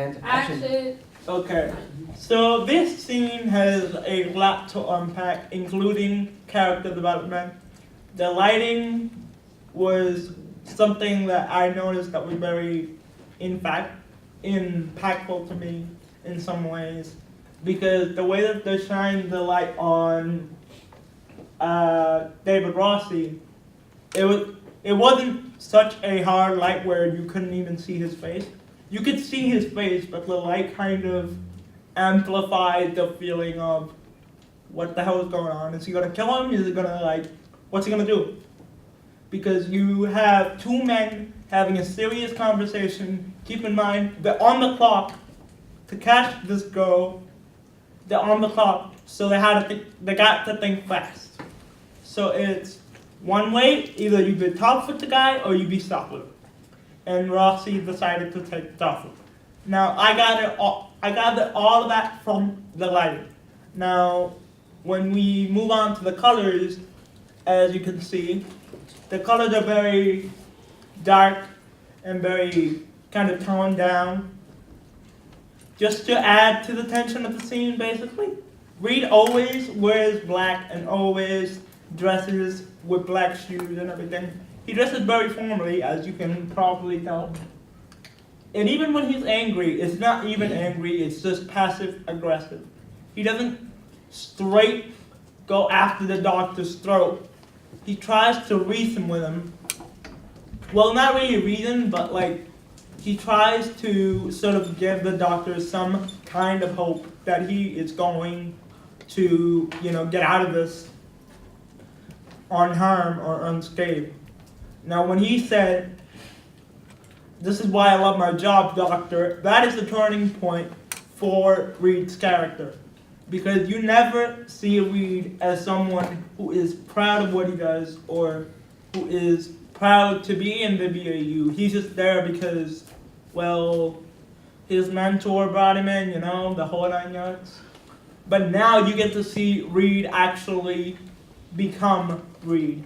and action. Okay, so this scene has a lot to unpack, including character development. The lighting was something that I noticed that was very, in fact, impactful to me in some ways, because the way that they shined the light on David Rossi, it wasn't such a hard light where you couldn't even see his face. You could see his face, but the light kind of amplified the feeling of what the hell is going on. Is he gonna kill him? Is he gonna what's he gonna do? Because you have two men having a serious conversation. Keep in mind, they're on the clock to catch this girl. They're on the clock, so they got to think fast. So it's one way, either you be tough with the guy or you be soft with him. And Rossi decided to take tough with him. Now I got all of that from the lighting. Now, when we move on to the colors, as you can see, the colors are very dark and very kind of toned down, just to add to the tension of the scene, basically. Reed always wears black and always dresses with black shoes and everything. He dresses very formally, as you can probably tell. And even when he's angry, it's not even angry, it's just passive aggressive. He doesn't straight go after the doctor's throat. He tries to reason with him. Well, not really reason, but he tries to sort of give the doctor some kind of hope that he is going to, get out of this unharmed or unscathed. Now, when he said, "This is why I love my job, doctor," that is the turning point for Reed's character. Because you never see Reed as someone who is proud of what he does or who is proud to be in the BAU. He's just there because, his mentor brought him in, the whole 9 yards. But now you get to see Reed actually become Reed.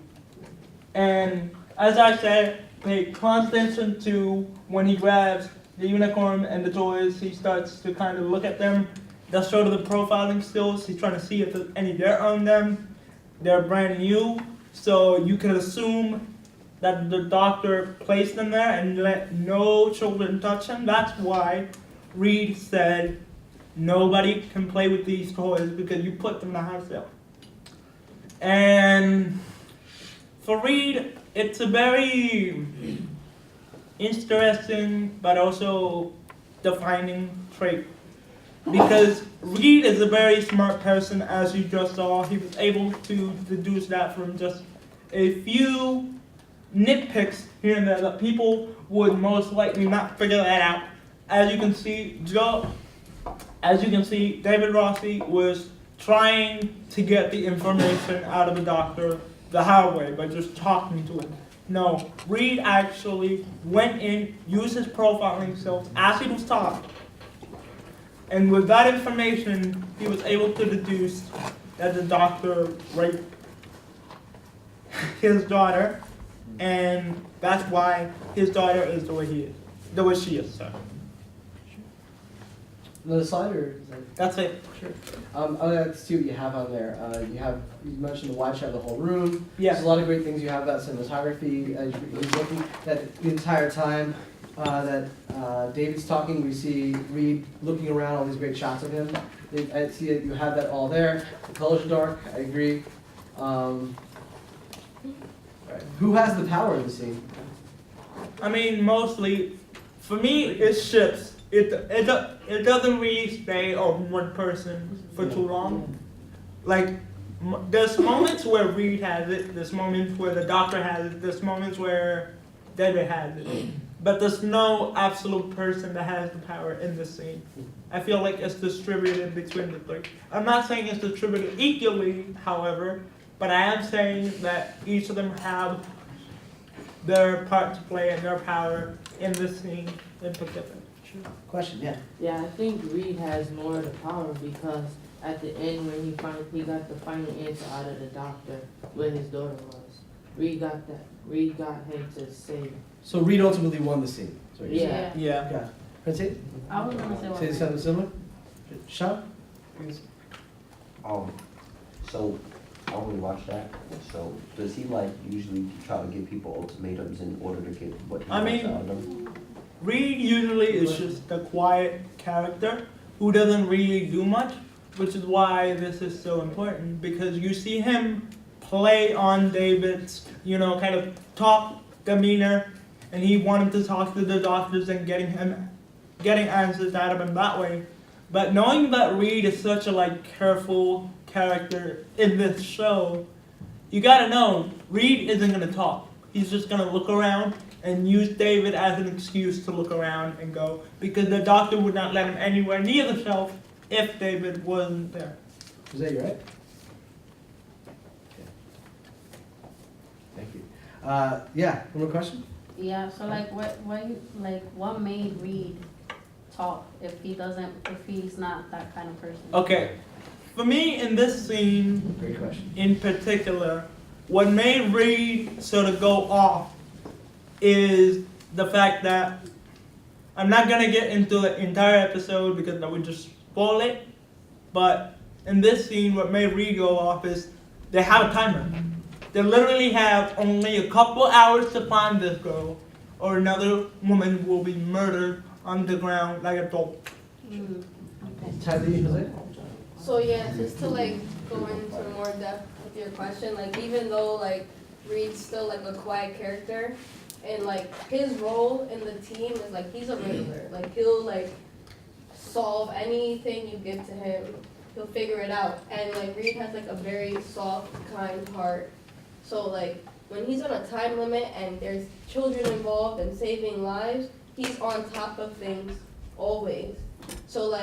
And as I said, pay constant attention to when he grabs the unicorn and the toys, he starts to kind of look at them. That's sort of the profiling skills. He's trying to see if there's any dirt on them. They're brand new, so you can assume that the doctor placed them there and let no children touch them. That's why Reed said nobody can play with these toys because you put them in the house sale. And for Reed, it's a very interesting but also defining trait. Because Reed is a very smart person, as you just saw. He was able to deduce that from just a few nitpicks here and there that people would most likely not figure that out. As you can see, David Rossi was trying to get the information out of the doctor the hard way by just talking to him. No, Reed actually went in, used his profiling skills as he was taught. And with that information, he was able to deduce that the doctor raped his daughter, and that's why his daughter is the way she is. Sorry. Another slide, or is that... That's it. Sure. Let's see what you have on there. You mentioned the wide shot of the whole room. Yeah. There's a lot of great things you have about cinematography. You're looking that the entire time that David's talking, we see Reed looking around, all these great shots of him. I see that you have that all there. The colors are dark. I agree. Right. Who has the power in the scene? I mean, mostly, for me, it's ships. It doesn't really stay on one person for too long. There's moments where Reed has it, there's moments where the doctor has it, there's moments where David has it. But there's no absolute person that has the power in this scene. I feel like it's distributed between the three. I'm not saying it's distributed equally, however, but I am saying that each of them have their part to play and their power in this scene in particular. Sure. Question, yeah. Yeah, I think Reed has more of the power because at the end when he got the final answer out of the doctor where his daughter was. Reed got him to save. So Reed ultimately won the scene. Yeah. Yeah. Yeah. Princey, I was gonna say say something similar? Sean? So I only watch that. So does he like usually try to give people ultimatums in order to get what he I wants mean- out of them? Reed usually is just a quiet character who doesn't really do much, which is why this is so important, because you see him play on David's, kind of top demeanor, and he wanted to talk to the doctors and getting answers out of him that way. But knowing that Reed is such a careful character in this show, you gotta know Reed isn't gonna talk. He's just gonna look around and use David as an excuse to look around and go, because the doctor would not let him anywhere near the shelf if David wasn't there. Was that you, right? Okay. Thank you. Yeah, one more question? Yeah, so what made Reed talk if he's not that kind of person? Okay, for me in this scene Great question. in particular, what made Reed sort of go off is the fact that I'm not gonna get into the entire episode because that would just spoil it. But in this scene, what made Reed go off is they have a timer. They literally have only a couple hours to find this girl, or another woman will be murdered on the ground like a dog. Mm, okay. Teddy, Jose? So yeah, just to go into more depth with your question, even though Reed's still a quiet character, and his role in the team is he's a wrangler. He'll solve anything you give to him. He'll figure it out. And Reed has a very soft, kind heart. So when he's on a time limit and there's children involved and saving lives, he's on top of things always. So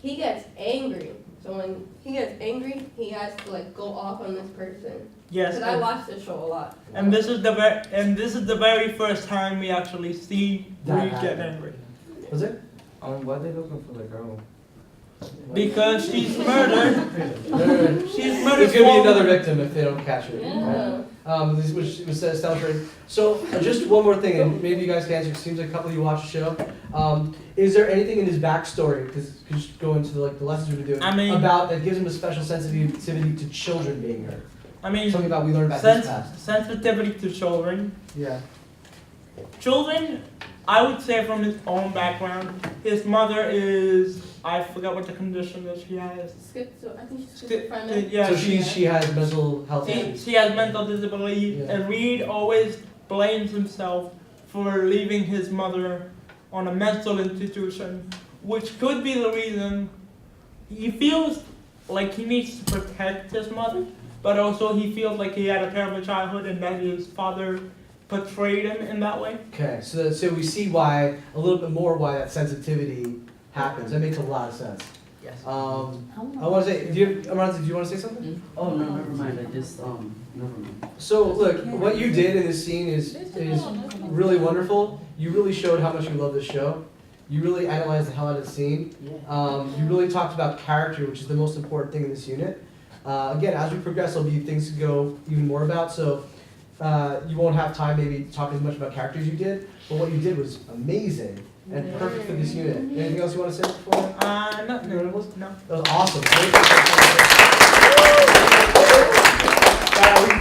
he gets angry. So when he gets angry, he has to go off on this person. Yes. Because I watch this show a lot. And this is the very first time we actually see That Reed get happened. angry. Was it? Why are they looking for the girl? Because she's murdered. She's murdered. There's gonna be another victim if they don't catch her. Yeah. This was established. So just one more thing, and maybe you guys can answer. It seems like a couple of you watch the show. Is there anything in his backstory? Because just go into the lessons we've been doing about that gives him a special sensitivity to children being hurt. I mean, Something about we learned about his past. sensitivity to children. Yeah. Children, I would say from his own background, his mother is, I forgot what the condition that she has. I think she's schizophrenic. Yeah, So she has mental health issues. she has mental disability, Yeah. and Reed always blames himself for leaving his mother on a mental institution, which could be the reason he feels like he needs to protect his mother, but also he feels like he had a terrible childhood and that his father portrayed him in that way. Okay, so we see why a little bit more why that sensitivity happens. That makes a lot of sense. Yes. I want to say, Amarante, do you want to say something? Oh no, never mind. I just never mind. So look, what you did in this scene is really wonderful. You really showed how much you love this show. You really analyzed the hell out of the scene. You really talked about character, which is the most important thing in this unit. Again, as we progress, there'll be things to go even more about. So you won't have time maybe to talk as much about characters you did, but what you did was amazing and perfect for this unit. Anything else you want to say before? No. No. No. That was awesome. We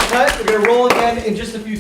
cut. We're gonna roll again in just a few seconds.